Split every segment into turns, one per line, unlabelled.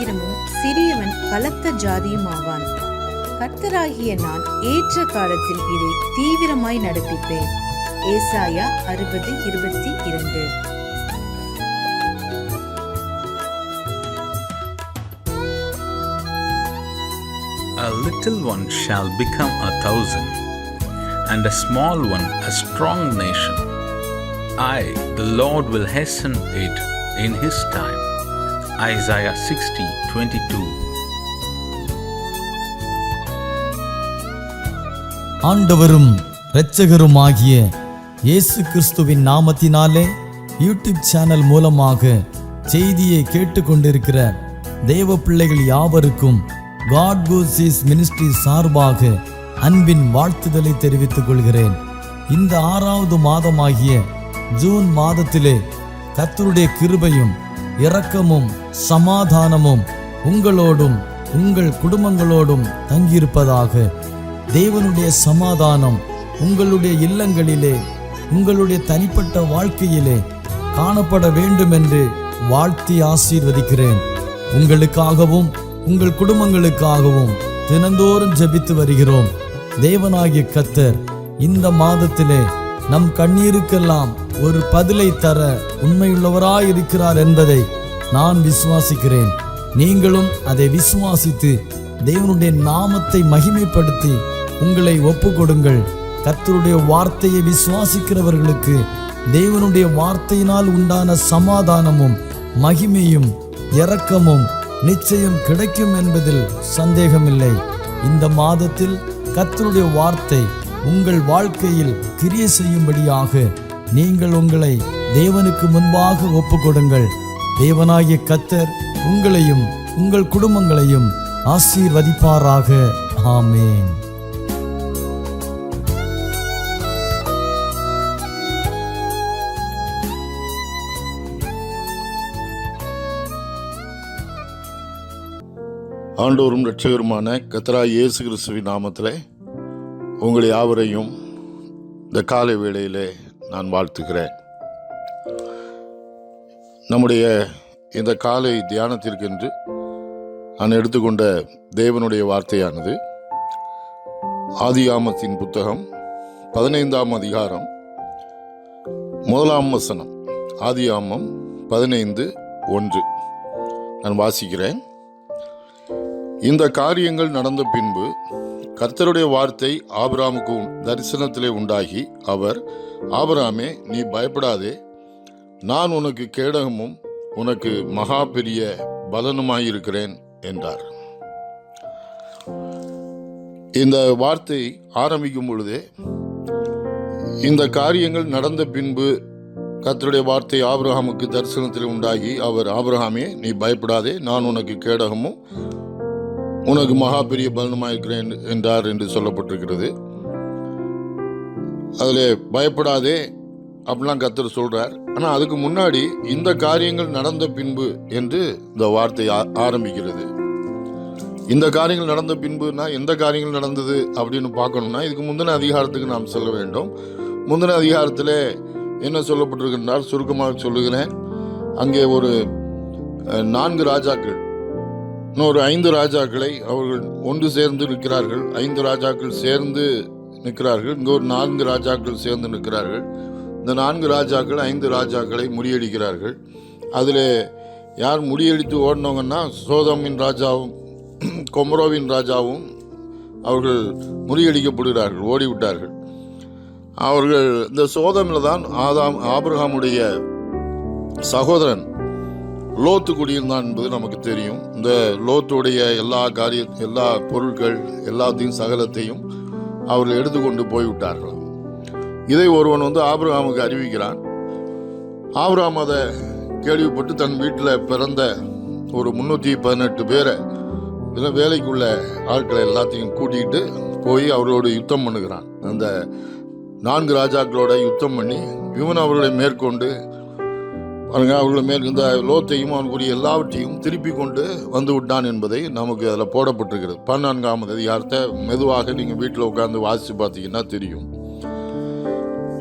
ஆயிரமும் சிறியவன் பலத்த ஜாதியும் ஆவான். கர்த்தராகிய நான் ஏற்ற காலத்தில் இதை தீவிரமாய் நடப்பிப்பேன். ஏசாயா 60:22.
A little one shall become 1,000, and a small one a strong nation. I, the Lord, will hasten it in His time. Isaiah 60:22.
ஆண்டவரும் இரட்சகருமாகிய இயேசு கிறிஸ்துவின் நாமத்தினாலே யூடியூப் சேனல் மூலமாக செய்தியை கேட்டுக்கொண்டிருக்கிற தேவ பிள்ளைகள் யாவருக்கும் God Goes His Ministry சார்பாக அன்பின் வாழ்த்துதலை தெரிவித்துக் கொள்கிறேன். இந்த 6வது மாதமாகிய ஜூன் மாதத்திலே கர்த்தருடைய கிருபையும் இரக்கமும் சமாதானமும் உங்களோடும் உங்கள் குடும்பங்களோடும் தங்கியிருப்பதாக. தேவனுடைய சமாதானம் உங்களுடைய இல்லங்களிலே உங்களுடைய தனிப்பட்ட வாழ்க்கையிலே காணப்பட வேண்டும் என்று வாழ்த்தி ஆசீர்வதிக்கிறேன். உங்களுக்காகவும் உங்கள் குடும்பங்களுக்காகவும் தினந்தோறும் ஜெபித்து வருகிறோம். தேவனாகிய கர்த்தர் இந்த மாதத்திலே நம் கண்ணீருக்கெல்லாம் ஒரு பதிலை தர உண்மையுள்ளவராயிருக்கிறார் என்பதை நான் விசுவாசிக்கிறேன். நீங்களும் அதை விசுவாசித்து தேவனுடைய நாமத்தை மகிமைப்படுத்தி உங்களை ஒப்பு கொடுங்கள். கர்த்தருடைய வார்த்தையை விசுவாசிக்கிறவர்களுக்கு தேவனுடைய வார்த்தையினால் உண்டான சமாதானமும் மகிமையும் இரக்கமும் நிச்சயம் கிடைக்கும் என்பதில் சந்தேகமில்லை. இந்த மாதத்தில் கர்த்தருடைய வார்த்தை உங்கள் வாழ்க்கையில் கிரியை செய்யும்படியாக நீங்கள் உங்களை தேவனுக்கு முன்பாக ஒப்புக்கொடுங்கள். தேவனாகிய கர்த்தர் உங்களையும் உங்கள் குடும்பங்களையும் ஆசீர்வதிப்பாராக. ஆமென்.
ஆண்டவரும் இரட்சகருமான கர்த்தராகிய இயேசு கிறிஸ்துவின் நாமத்திலே உங்கள் யாவரையும் இந்த காலை வேளையிலே நான் வாழ்த்துகிறேன். நம்முடைய இந்த காலை தியானத்திற்கென்று நான் எடுத்துக்கொண்ட தேவனுடைய வார்த்தையானது ஆதியாமத்தின் புத்தகம் 15ஆம் அதிகாரம் 1ஆம் வசனம். ஆதியாமம் 15:1 நான் வாசிக்கிறேன். இந்த காரியங்கள் நடந்த பின்பு கர்த்தருடைய வார்த்தை ஆபிரகாமுக்கு தரிசனத்திலே உண்டாகி, அவர், ஆபிரகாமே, நீ பயப்படாதே, நான் உனக்கு கேடகமும் உனக்கு மகா பெரிய பலனுமாயிருக்கிறேன் என்றார். இந்த வார்த்தை ஆரம்பிக்கும் பொழுதே இந்த காரியங்கள் நடந்த பின்பு கர்த்தருடைய வார்த்தை ஆபிரகாமுக்கு தரிசனத்தில் உண்டாகி, அவர், ஆபிரகாமே, நீ பயப்படாதே, நான் உனக்கு கேடகமும் உனக்கு மகா பெரிய பலனுமாயிருக்கிறேன் என்றார் என்று சொல்லப்பட்டிருக்கிறது. அதில் பயப்படாதே அப்படிலாம் கர்த்தர் சொல்றார். ஆனால் அதுக்கு முன்னாடி இந்த காரியங்கள் நடந்த பின்பு என்று இந்த வார்த்தை ஆரம்பிக்கிறது. இந்த காரியங்கள் நடந்த பின்புனா எந்த காரியங்கள் நடந்தது அப்படின்னு பார்க்கணும்னா இதுக்கு முந்தின அதிகாரத்துக்கு நாம் செல்ல வேண்டும். முந்தின அதிகாரத்தில் என்ன சொல்லப்பட்டிருக்கின்றால் சுருக்கமாக சொல்லுகிறேன். அங்கே ஒரு 4 ராஜாக்கள், இன்னொரு 5 ராஜாக்களை அவர்கள் ஒன்று சேர்ந்து நிற்கிறார்கள். 5 ராஜாக்கள் சேர்ந்து நிற்கிறார்கள். இங்கே ஒரு 4 ராஜாக்கள் சேர்ந்து நிற்கிறார்கள். இந்த 4 ராஜாக்கள் 5 ராஜாக்களை முறியடிக்கிறார்கள். அதில் யார் முறியடித்து ஓடினவங்கன்னா சோதமின் ராஜாவும் கொமரோவின் ராஜாவும் அவர்கள் முறியடிக்கப்படுகிறார்கள், ஓடிவிட்டார்கள். அவர்கள் இந்த சோதமில் தான் ஆபிரகாமுடைய சகோதரன் லோத்து குடியிருந்தான் என்பது நமக்கு தெரியும். இந்த லோத்துடைய எல்லா பொருட்கள் எல்லாத்தையும் சகலத்தையும் அவர்கள் எடுத்துக்கொண்டு போய்விட்டார்கள். இதை ஒருவன் ஆபிரகாமுக்கு அறிவிக்கிறான். ஆபிரகாம் அதை கேள்விப்பட்டு தன் வீட்டில் பிறந்த ஒரு 318 பேரை வேலைக்குள்ள ஆட்களை எல்லாத்தையும் கூட்டிகிட்டு போய் அவர்களோடு யுத்தம் பண்ணுகிறான். அந்த 4 ராஜாக்களோட யுத்தம் பண்ணி இவன் அவர்களை மேற்கொண்டு அவர்களை இந்த லோத்தையும் அவனுக்குரிய எல்லாவற்றையும் திருப்பி கொண்டு வந்து விட்டான் என்பதை நமக்கு அதில் போடப்பட்டிருக்கிறது. 14ஆம் அதிகாரத்தை மெதுவாக நீங்கள் வீட்டில் உட்கார்ந்து வாசித்து பார்த்தீங்கன்னா தெரியும்.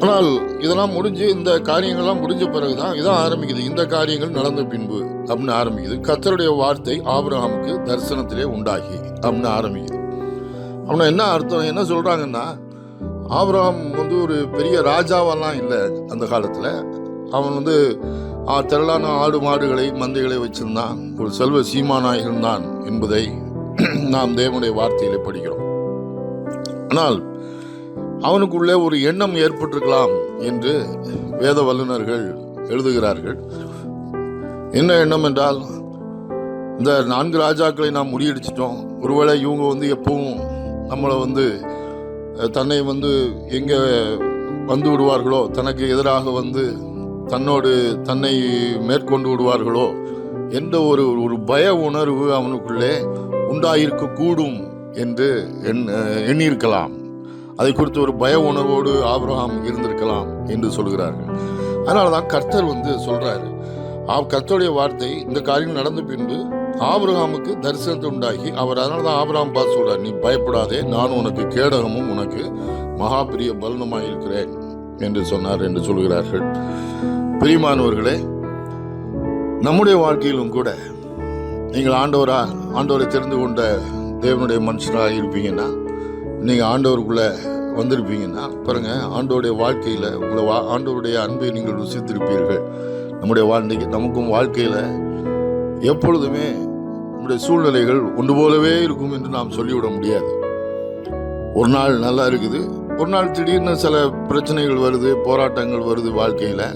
ஆனால் இதெல்லாம் முடிஞ்சு, இந்த காரியங்கள்லாம் முடிஞ்ச பிறகுதான் இதான் ஆரம்பிக்குது. இந்த காரியங்கள் நடந்த பின்பு அப்படின்னு ஆரம்பிக்குது. கர்த்தருடைய வார்த்தை ஆபிரகாமுக்கு தரிசனத்திலே உண்டாகி அப்படின்னு ஆரம்பிக்குது. அப்படின்னா என்ன அர்த்தம், என்ன சொல்றாங்கன்னா, ஆபிரகாம் ஒரு பெரிய ராஜாவெல்லாம் இல்லை அந்த காலத்தில். அவன் திரளான ஆடு மாடுகளை மந்தைகளை வச்சிருந்தான், ஒரு செல்வ சீமானாய் இருந்தான் என்பதை நாம் தேவனுடைய வார்த்தையிலே படிக்கிறோம். ஆனால் அவனுக்குள்ளே ஒரு எண்ணம் ஏற்பட்டிருக்கலாம் என்று வேத வல்லுநர்கள் எழுதுகிறார்கள். என்ன எண்ணம் என்றால், இந்த 4 ராஜாக்களை நாம் முறியடிச்சிட்டோம், ஒருவேளை இவங்க எப்பவும் நம்மளை தன்னை எங்கே வந்து விடுவார்களோ, தனக்கு எதிராக தன்னை மேற்கொண்டு விடுவார்களோ என்ற ஒரு பய உணர்வு அவனுக்குள்ளே உண்டாயிருக்க கூடும் என்று எண்ணியிருக்கலாம். அதை குறித்து ஒரு பய உணர்வோடு ஆபிரகாம் இருந்திருக்கலாம் என்று சொல்கிறார்கள். அதனால தான் கர்த்தர் சொல்றாரு, கர்த்தருடைய வார்த்தை இந்த காரியம் நடந்த பின்பு ஆபிரகாமுக்கு தரிசனத்தை உண்டாகி அவர், அதனால தான் ஆபிரகாம் பார்த்து சொல்றார், நீ பயப்படாதே, நான் உனக்கு கேடகமும் உனக்கு மகா பெரிய பலனுமாய் இருக்கிறேன் என்று சொன்னார் என்று சொல்கிறார்கள். பிரியமானவர்களே, நம்முடைய வாழ்க்கையிலும் கூட நீங்கள் ஆண்டவரை தெரிந்து கொண்ட தேவனுடைய மனுஷராக இருப்பீங்கன்னா, நீங்கள் ஆண்டவருக்குள்ளே வந்திருப்பீங்கன்னா பாருங்க, ஆண்டவருடைய வாழ்க்கையில் ஆண்டவருடைய அன்பை நீங்கள் ருசித்திருப்பீர்கள். நமக்கும் வாழ்க்கையில் எப்பொழுதுமே நம்முடைய சூழ்நிலைகள் ஒன்று போலவே இருக்கும் என்று நாம் சொல்லிவிட முடியாது. ஒரு நாள் நல்லா இருக்குது, ஒரு நாள் திடீர்னு சில பிரச்சனைகள் வருது, போராட்டங்கள் வருது, வாழ்க்கையில்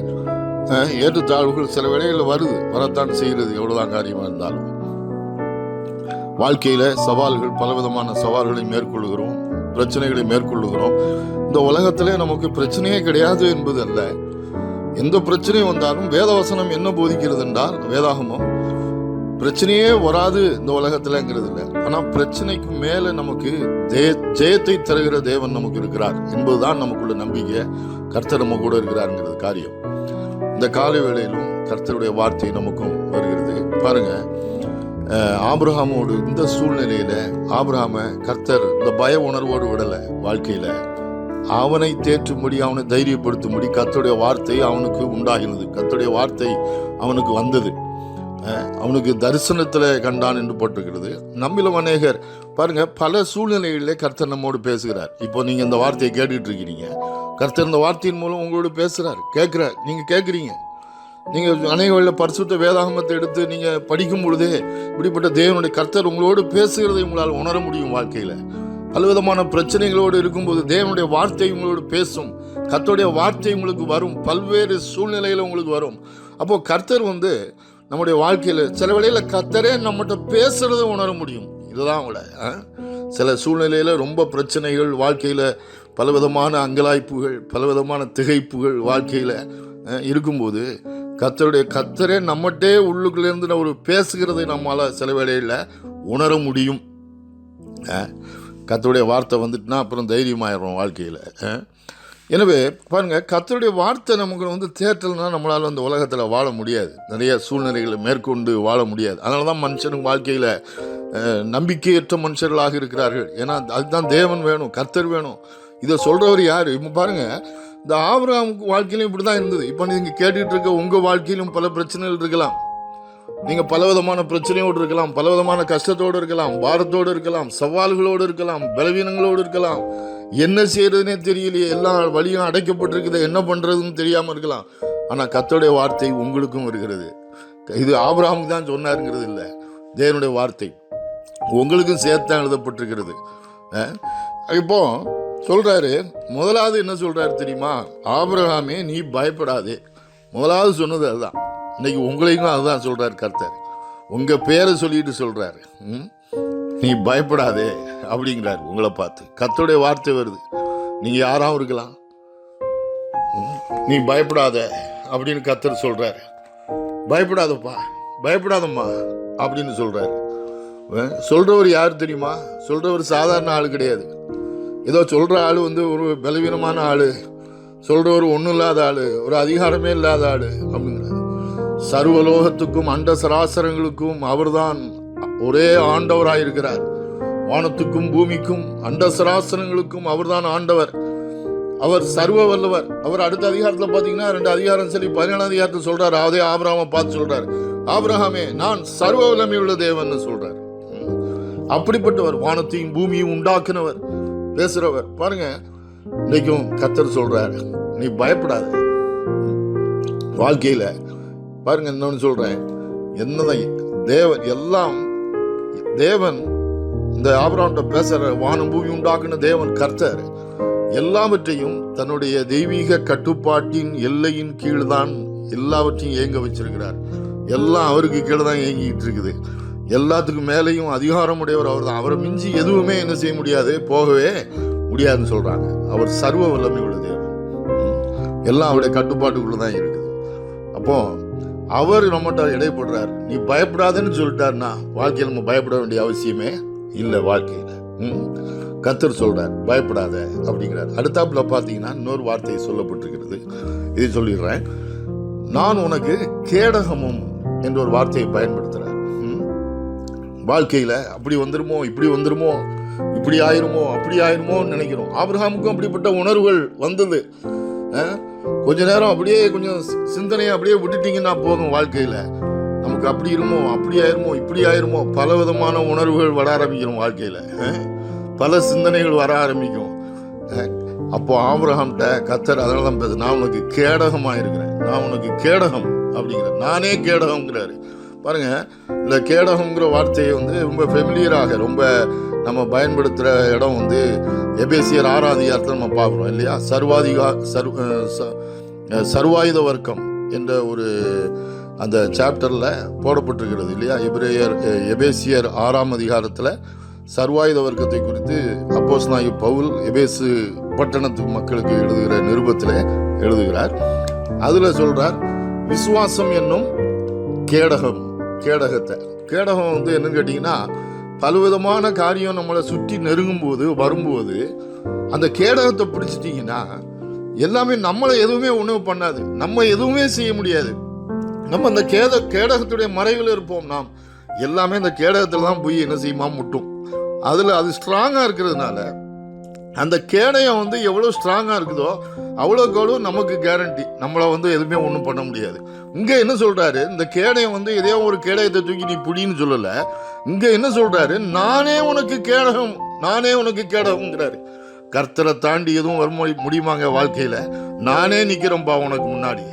ஏற்றத்தாழ்வுகள் சில வேளைகளில் வரத்தான் செய்கிறது. எவ்வளவுதான் காரியமாக இருந்தாலும் வாழ்க்கையில் சவால்கள், பலவிதமான சவால்களை மேற்கொள்ளுகிறோம், பிரச்சனைகளை மேற்கொள்ளுகிறோம். இந்த உலகத்திலே நமக்கு பிரச்சனையே கிடையாது என்பது அல்ல. எந்த பிரச்சனை வந்தாலும் வேதவசனம் என்ன போதிக்கிறது என்றால், வேதாகமம் பிரச்சனையே வராது இந்த உலகத்திலங்கிறது இல்லை. ஆனால் பிரச்சனைக்கு மேலே நமக்கு ஜெயத்தை தருகிற தேவன் நமக்கு இருக்கிறார் என்பதுதான் நமக்குள்ள நம்பிக்கை. கர்த்தர் நம்ம கூட இருக்கிறாருங்கிறது காரியம். இந்த காலை வேளையிலும் கர்த்தருடைய வார்த்தை நமக்கும் வருகிறது. பாருங்க, ஆபிரகாமோடு இந்த சூழ்நிலையில ஆபிரகாம கர்த்தர் இந்த பய உணர்வோடு விடலை. வாழ்க்கையில அவனை தேற்றும்படி, அவனை தைரியப்படுத்தும்படி கர்த்தருடைய வார்த்தை அவனுக்கு உண்டாகினது. கர்த்தருடைய வார்த்தை அவனுக்கு வந்தது. அவனுக்கு தரிசனத்தில் கண்டான் என்று போட்டிருக்கிறது. நம்மிலும் அநேகர் பாருங்க, பல சூழ்நிலைகளிலே கர்த்தர் நம்மோடு பேசுகிறார். இப்போ நீங்க இந்த வார்த்தையை கேட்டுட்டு இருக்கிறீங்க, கர்த்தர் இந்த வார்த்தையின் மூலம் உங்களோடு பேசுறார், நீங்க கேட்குறீங்க. நீங்க அநேக வழியில் பரிசுத்த வேதாகமத்தை எடுத்து நீங்க படிக்கும் பொழுதே இப்படிப்பட்ட தேவனுடைய கர்த்தர் உங்களோடு பேசுகிறதை உங்களால் உணர முடியும். வாழ்க்கையில பலவிதமான பிரச்சனைகளோடு இருக்கும்போது தேவனுடைய வார்த்தை உங்களோடு பேசும். கர்த்தருடைய வார்த்தை உங்களுக்கு வரும், பல்வேறு சூழ்நிலையில உங்களுக்கு வரும். அப்போ கர்த்தர் நம்முடைய வாழ்க்கையில சில வேளையில கர்த்தரே நம்மகிட்ட பேசுறதை உணர முடியும். இதுதான் அவங்கள சில சூழ்நிலையில ரொம்ப பிரச்சனைகள், வாழ்க்கையில பலவிதமான அங்கலாய்ப்புகள், பலவிதமான திகைப்புகள் வாழ்க்கையில இருக்கும்போது கர்த்தரே நம்மகிட்டே உள்ளுக்குள்ளேருந்து ஒரு பேசுகிறதை நம்மளால சில வேளையில உணர முடியும். கர்த்தருடைய வார்த்தை வந்துட்டுனா அப்புறம் தைரியமாயிடும் வாழ்க்கையில. எனவே பாருங்க, கர்த்தருடைய வார்த்தை நமக்கு தேற்றல்னா நம்மளால அந்த உலகத்தில் வாழ முடியாது. நிறைய சூழ்நிலைகளை மேற்கொண்டு வாழ முடியாது. அதனால தான் மனுஷனுக்கு வாழ்க்கையில் நம்பிக்கையற்ற மனுஷர்களாக இருக்கிறார்கள். ஏன்னா அதுதான் தேவன் வேணும், கர்த்தர் வேணும். இதை சொல்றவர் யாரு? இப்போ பாருங்க, இந்த ஆபிரகாமுக்கு வாழ்க்கையிலும் இப்படி தான் இருந்தது. இப்போ நீங்கள் கேட்டுட்டு இருக்க உங்கள் வாழ்க்கையிலும் பல பிரச்சனைகள் இருக்கலாம். நீங்கள் பலவிதமான பிரச்சனையோடு இருக்கலாம், பலவிதமான கஷ்டத்தோடு இருக்கலாம், பாரத்தோடு இருக்கலாம், சவால்களோடு இருக்கலாம், பலவீனங்களோடு இருக்கலாம். என்ன செய்யறதுனே தெரியலையே, எல்லா வழியும் அடைக்கப்பட்டிருக்குது, என்ன பண்றதுன்னு தெரியாமல் இருக்கலாம். ஆனால் கர்த்தருடைய வார்த்தை உங்களுக்கும் இருக்கிறது. இது ஆபிரகாமுக்கு தான் சொன்னாருங்கிறது இல்லை, தேவனுடைய வார்த்தை உங்களுக்கும் சேர்த்தான் எழுதப்பட்டிருக்கிறது. இப்போ சொல்றாரு, முதலாவது என்ன சொல்றாரு தெரியுமா? ஆபிரகாமே நீ பயப்படாதே. முதலாவது சொன்னது அதுதான். இன்னைக்கு உங்களையும் அதுதான் சொல்றாரு கர்த்தர். உங்க பேரை சொல்லிட்டு சொல்றாரு, நீ பயப்படாதே அப்படிங்கிறாரு. உங்களை பார்த்து கர்த்தருடைய வார்த்தை வருது. நீங்க யாராவும் இருக்கலாம், நீ பயப்படாத அப்படின்னு கர்த்தர் சொல்றாரு. பயப்படாதப்பா, பயப்படாதம்மா அப்படின்னு சொல்றாரு. சொல்றவர் யார் தெரியுமா? சொல்றவர் சாதாரண ஆள் கிடையாது. ஏதோ சொல்ற ஆளு ஒரு பலவீனமான ஆளு, சொல்றவர் ஒன்றும் இல்லாத ஆளு, ஒரு அதிகாரமே இல்லாத ஆளு அப்படிங்கிறாரு. சர்வலோகத்துக்கும் அண்ட சராசரங்களுக்கும் அவர்தான் ஒரே ஆண்டவராயிருக்கிறார். வானத்துக்கும் பூமிக்கும் அண்ட சராசரங்களுக்கும் அவர்தான் ஆண்டவர். அவர் சர்வ வல்லவர். அவர் அடுத்த அதிகாரத்தில் பார்த்தீங்கன்னா 2 அதிகாரம் சரி 17 அதிகாரத்தில் சொல்றாரு. அதே ஆபிரகாமை பார்த்து சொல்றாரு, ஆபிரகாமே நான் சர்வ வல்லமை உள்ள தேவன் சொல்றாரு. அப்படிப்பட்டவர், வானத்தையும் பூமியும் உண்டாக்குனவர், பேசுறவர். பாருங்க, இன்னைக்கும் கர்த்தர் சொல்றாரு, நீ பயப்படாத. வாழ்க்கையில பாருங்க, இன்னொன்னு சொல்றேன், என்னதான் தேவன் எல்லாம் தேவன் இந்த ஆபிரகாம்கிட்ட பேசுற, வானம் பூமி உண்டாக்குன தேவன் கர்த்தர் எல்லாவற்றையும் தன்னுடைய தெய்வீக கட்டுப்பாட்டின் எல்லையின் கீழ்தான் எல்லாவற்றையும் இயங்க வச்சிருக்கிறார். எல்லாம் அவருக்கு கீழே தான் இயங்கிட்டு இருக்குது. எல்லாத்துக்கும் மேலேயும் அதிகாரம் உடையவர் அவர் தான். அவரை மிஞ்சி எதுவுமே என்ன செய்ய முடியாது, போகவே முடியாதுன்னு சொல்றாங்க. அவர் சர்வ வல்லமை உள்ள தேவன். எல்லாம் அவருடைய கட்டுப்பாட்டுக்குள்ள தான் இருக்குது. அப்போ அவர் நம்மகிட்ட இடைப்படுறார். நீ பயப்படாதன்னு சொல்லிட்டாருன்னா வாழ்க்கையில் நம்ம பயப்பட வேண்டிய அவசியமே இல்லை. வாழ்க்கையில் கர்த்தர் சொல்றார், பயப்படாத அப்படிங்கிறார். அடுத்தாப்புல பார்த்தீங்கன்னா இன்னொரு வார்த்தை சொல்லப்பட்டிருக்கிறது, இதை சொல்லிடுறேன். நான் உனக்கு கேடகமும் என்ற ஒரு வார்த்தையை பயன்படுத்துறார். வாழ்க்கையில அப்படி வந்துருமோ, இப்படி வந்துருமோ, இப்படி ஆயிருமோ, அப்படி ஆயிருமோன்னு நினைக்கிறோம். ஆபிரகாமுக்கும் அப்படிப்பட்ட உணர்வுகள் வந்தது. கொஞ்ச நேரம் அப்படியே கொஞ்சம் சிந்தனையை அப்படியே விட்டுட்டீங்கன்னா போதும். வாழ்க்கையில நமக்கு அப்படி இருமோ, அப்படி ஆயிருமோ, இப்படி ஆயிருமோ, பல விதமான உணர்வுகள் வர ஆரம்பிக்கிறோம். வாழ்க்கையில பல சிந்தனைகள் வர ஆரம்பிக்கும். அப்போ ஆபிரகாம்கிட்ட கர்த்தர் அதனால தான் பேச, நான் உனக்கு கேடகமா இருக்கிறேன், நான் உனக்கு கேடகம் அப்படிங்கிறேன். நானே கேடகம்ங்கிறாரு. பாருங்க, இந்த கேடகம்ங்கிற வார்த்தையை ரொம்ப ஃபெமிலியராக ரொம்ப நம்ம பயன்படுத்துகிற இடம் எபேசியர் 6 அதிகாரத்தில் நம்ம பார்க்குறோம் இல்லையா. சர்வாயுத வர்க்கம் என்ற ஒரு அந்த சாப்டரில் போடப்பட்டிருக்கிறது இல்லையா. எபேசியர் 6 அதிகாரத்தில் சர்வாயுத வர்க்கத்தை குறித்து அப்போஸ்தலனாகிய பவுல் எபேசு பட்டணத்து மக்களுக்கு எழுதுகிற நிருபத்தில் எழுதுகிறார். அதில் சொல்றார், விசுவாசம் என்னும் கேடகத்தை. கேடகம் என்னன்னு கேட்டிங்கன்னா, பலவிதமான காரியம் நம்மளை சுற்றி நெருங்கும் போது வரும்போது அந்த கேடகத்தை பிடிச்சிட்டிங்கன்னா எல்லாமே நம்மளை எதுவுமே உணவு பண்ணாது, நம்ம எதுவுமே செய்ய முடியாது. நம்ம அந்த கேடகத்துடைய மறைவில் இருப்போம். நாம் எல்லாமே அந்த கேடகத்தில் தான் போய் என்ன செய்யுமா முட்டும். அதில் அது ஸ்ட்ராங்காக இருக்கிறதுனால அந்த கேடயம் எவ்வளோ ஸ்ட்ராங்காக இருக்குதோ அவ்வளோக்கு அவ்வளோ நமக்கு கேரண்டி, நம்மளை எதுவுமே ஒன்றும் பண்ண முடியாது. இங்கே என்ன சொல்கிறாரு, இந்த கேடயம் இதே ஒரு கேடயத்தை தூக்கி நீ புடின்னு சொல்லலை. இங்கே என்ன சொல்கிறாரு, நானே உனக்கு கேடகம், நானே உனக்கு கேடகம்ங்கிறாரு. கர்த்தரை தாண்டி எதுவும் வர முடியுமாங்க வாழ்க்கையில்? நானே நிற்கிறேன்ப்பா உனக்கு முன்னாடி,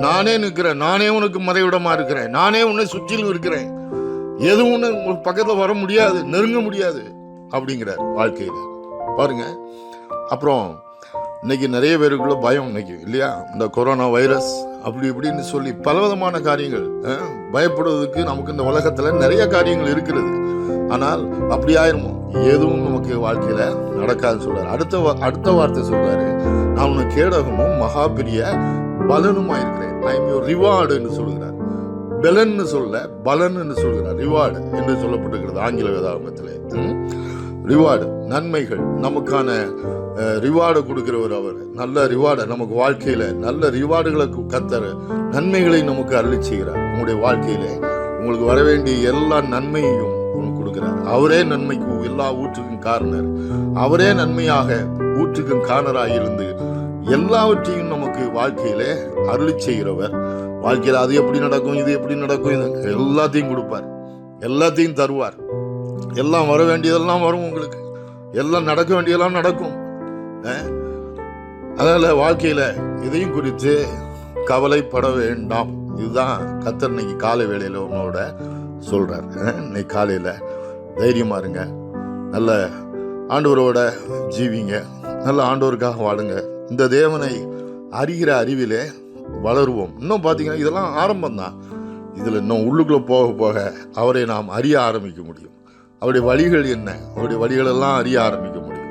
நானே நிற்கிறேன், நானே உனக்கு மறைவிடமாக இருக்கிறேன், நானே உன்னை சுற்றிலும் இருக்கிறேன், எதுவும் ஒன்று பக்கத்தில் வர முடியாது, நெருங்க முடியாது அப்படிங்கிறார் வாழ்க்கையில். பாருங்க, அப்புறம் இன்னைக்கு நிறைய பேருக்குள்ள பயம் இன்னைக்கு இல்லையா. இந்த கொரோனா வைரஸ் அப்படி இப்படின்னு சொல்லி பலவிதமான காரியங்கள், பயப்படுவதற்கு நமக்கு இந்த உலகத்தில் நிறைய காரியங்கள் இருக்கிறது. ஆனால் அப்படி ஆயிருமோ, எதுவும் நமக்கு வாழ்க்கையில நடக்காதுன்னு சொல்றாரு. அடுத்த வார்த்தை சொல்றாரு, நான் உனக்கு கேடகமும் மகா பெரிய பலனுமா இருக்கிறேன். ஐ எம் யுவர் ரிவார்டு என்று சொல்கிறார். பெலன்னு சொல்ல பலன் என்று சொல்கிறார். ரிவார்டு என்று சொல்லப்பட்டிருக்கிறது ஆங்கில வேதாகமத்திலே. ரிவார்டு, நன்மைகள், நமக்கான ரிவார்டு கொடுக்கிறவர் அவர். நல்ல ரிவார்டை நமக்கு வாழ்க்கையில நல்ல ரிவார்டுகளை கர்த்தர் நன்மைகளை நமக்கு அருளி செய்கிறார். உங்களுடைய வாழ்க்கையில உங்களுக்கு வர வேண்டிய எல்லா நன்மையையும் உங்களுக்கு கொடுக்கிறார். அவரே நன்மைக்கு எல்லா ஊற்றுக்கும் காரணர், அவரே நன்மையாக ஊற்றுக்கும் காரணராக இருந்து எல்லாவற்றையும் நமக்கு வாழ்க்கையில அருளி செய்கிறவர். வாழ்க்கையில அது எப்படி நடக்கும், இது எப்படி நடக்கும், எல்லாத்தையும் கொடுப்பார், எல்லாத்தையும் தருவார். எல்லாம் வர வேண்டியதெல்லாம் வரும், உங்களுக்கு எல்லாம் நடக்க வேண்டியதெல்லாம் நடக்கும். அதனால வாழ்க்கையில இதையும் குறித்து கவலைப்பட வேண்டாம். இதுதான் கர்த்தர் இன்னைக்கு காலை வேளையில உன்னோட சொல்றார். இன்னைக்கு காலையில தைரியமா இருங்க, நல்ல ஆண்டவரோட ஜீவிங்க, நல்ல ஆண்டவருக்காக வாழுங்க. இந்த தேவனை அறிகிற அறிவிலே வளருவோம். இன்னும் பார்த்தீங்கன்னா இதெல்லாம் ஆரம்பம்தான். இதில் இன்னும் உள்ளுக்குள்ளே போக போக அவரை நாம் அறிய ஆரம்பிக்க முடியும். அவருடைய வழிகள் என்ன, அவருடைய வழிகளெல்லாம் அறிய ஆரம்பிக்க முடியும்.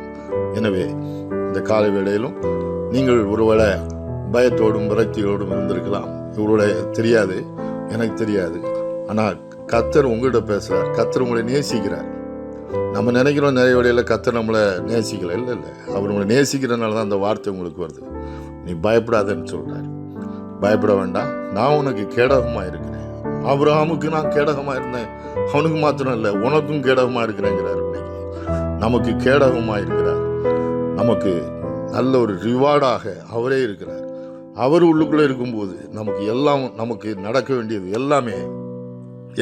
எனவே இந்த காலை வேளையிலும் நீங்கள் ஒருவேளை பயத்தோடும் விரக்தியோடும் இருந்திருக்கலாம். இவருடைய தெரியாது, எனக்கு தெரியாது. ஆனால் கர்த்தர் உங்கள்கிட்ட பேசுகிறார், கர்த்தர் உங்களை நேசிக்கிறார். நம்ம நினைக்கிறோம் நிறைய வேளையில் கர்த்தர் நம்மளை நேசிக்கல. இல்லை, அவர் உங்களை நேசிக்கிறதுனால தான் அந்த வார்த்தை உங்களுக்கு வருது. நீ பயப்படாதன்னு சொல்கிறார். பயப்பட வேண்டாம், நான் உனக்கு கேடகமாக இருக்கிறேன். ஆபிரகாமுக்கு நான் கேடகமாக இருந்தேன், அவனுக்கு மாத்திரம் இல்லை உனக்கும் கேடகமாக இருக்கிறேங்கிறார். இன்னைக்கு நமக்கு கேடகமாக இருக்கிறார். நமக்கு நல்ல ஒரு ரிவார்டாக அவரே இருக்கிறார். அவர் உள்ளுக்குள்ளே இருக்கும்போது நமக்கு நடக்க வேண்டியது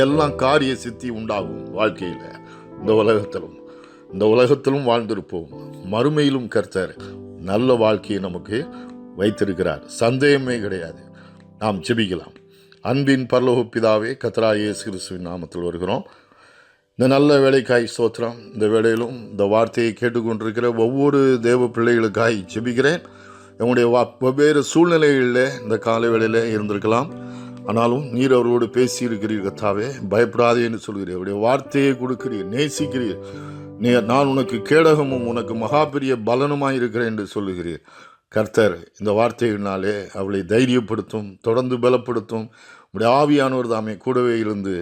எல்லாம் காரிய சித்தி உண்டாகும். வாழ்க்கையில் இந்த உலகத்திலும் வாழ்ந்திருப்போம். மறுமையிலும் கர்த்தர் நல்ல வாழ்க்கையை நமக்கு வைத்திருக்கிறார். சந்தேகமே கிடையாது. நாம் ஜெபிக்கலாம். அன்பின் பரலோக பிதாவே, கர்த்தராகிய இயேசு கிறிஸ்துவின் நாமத்தில் வருகிறோம். இந்த நல்ல வேலைக்காய் ஸ்தோத்திரம். இந்த வேளையிலும் இந்த வார்த்தையை கேட்டுக்கொண்டிருக்கிற ஒவ்வொரு தேவ பிள்ளைகளுக்காய் ஜெபிக்கிறேன். நம்முடைய வெவ்வேறு சூழ்நிலைகளில் இந்த காலை வேளையில் இருந்திருக்கலாம். ஆனாலும் நீர் அவரோடு பேசியிருக்கிறீர். கர்த்தாவே, பயப்படாதே என்று சொல்கிறீர். அவருடைய வார்த்தையை கொடுக்கிறீர், நேசிக்கிறீர். நான் உனக்கு கேடகமும் உனக்கு மகா பெரிய பலனுமாய் இருக்கிறேன் என்று சொல்லுகிறீர். கர்த்தர் இந்த வார்த்தையினாலே அவளை தைரியப்படுத்தும், தொடர்ந்து பலப்படுத்தும். உடைய ஆவியானவர் தாமே கூடவே இருந்து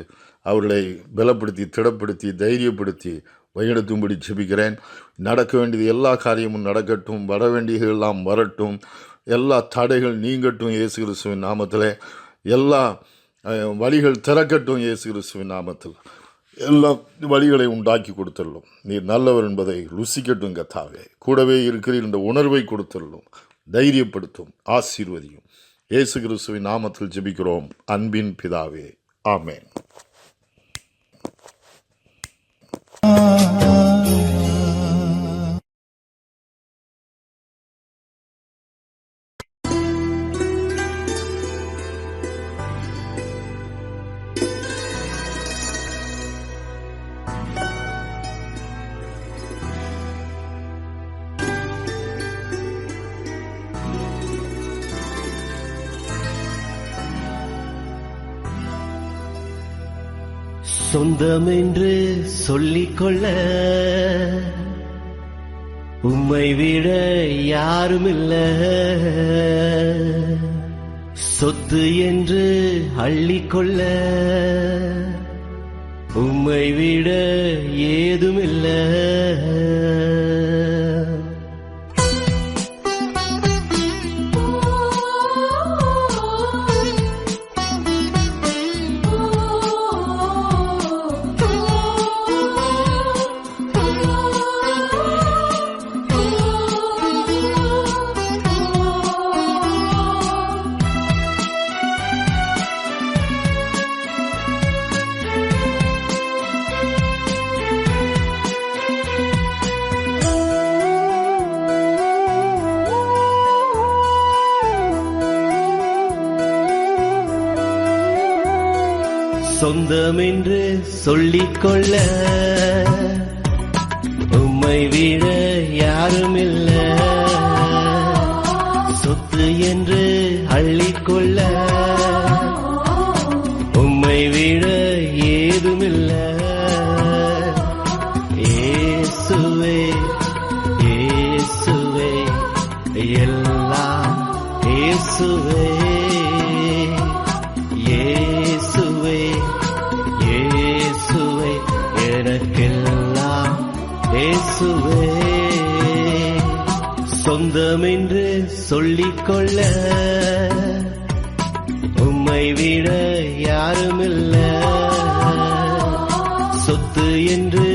அவர்களை பலப்படுத்தி, திடப்படுத்தி, தைரியப்படுத்தி வழிநடத்தும்படி ஜெபிக்கிறேன். நடக்க வேண்டியது எல்லா காரியமும் நடக்கட்டும், வர வேண்டியது எல்லாம் வரட்டும், எல்லா தடைகள் நீங்கட்டும் இயேசு கிறிஸ்துவின் நாமத்தில். எல்லா வழிகள் திறக்கட்டும் இயேசு கிறிஸ்துவின் நாமத்தில். எல்லா வழிகளை உண்டாக்கி கொடுத்துள்ளோம். நீர் நல்லவர் என்பதை ருசிக்கட்டும் கர்த்தாவே. கூடவே இருக்கிறீர் என்ற உணர்வை கொடுத்துள்ளோம். தைரியப்படுத்தும், ஆசீர்வதியும். இயேசு கிறிஸ்துவின் நாமத்தில் ஜெபிக்கிறோம் அன்பின் பிதாவே, ஆமென்.
சொந்தமென்று சொல்லிக்கொள்ள உம்மை விட யாருமில்ல. சொத்து என்று அள்ளிக்கொள்ள உம்மை விட ஏதுமில்ல. சொந்தமென்று சொல்லிக்கொள்ள உம்மை விட யாருமில்ல. சொத்து என்று அள்ளிக்கொள்ள உம்மை விட ஏதுமில்ல. இயேசுவே, இயேசுவே, எல்லாம் இயேசுவே. இயேசுவே, இயேசுவே, எனக்கெல்லாம் இயேசுவே. சொந்தமென்று சொல்லிக்கொள்ள உம்மை விட யாருமில்ல. சொத்து என்று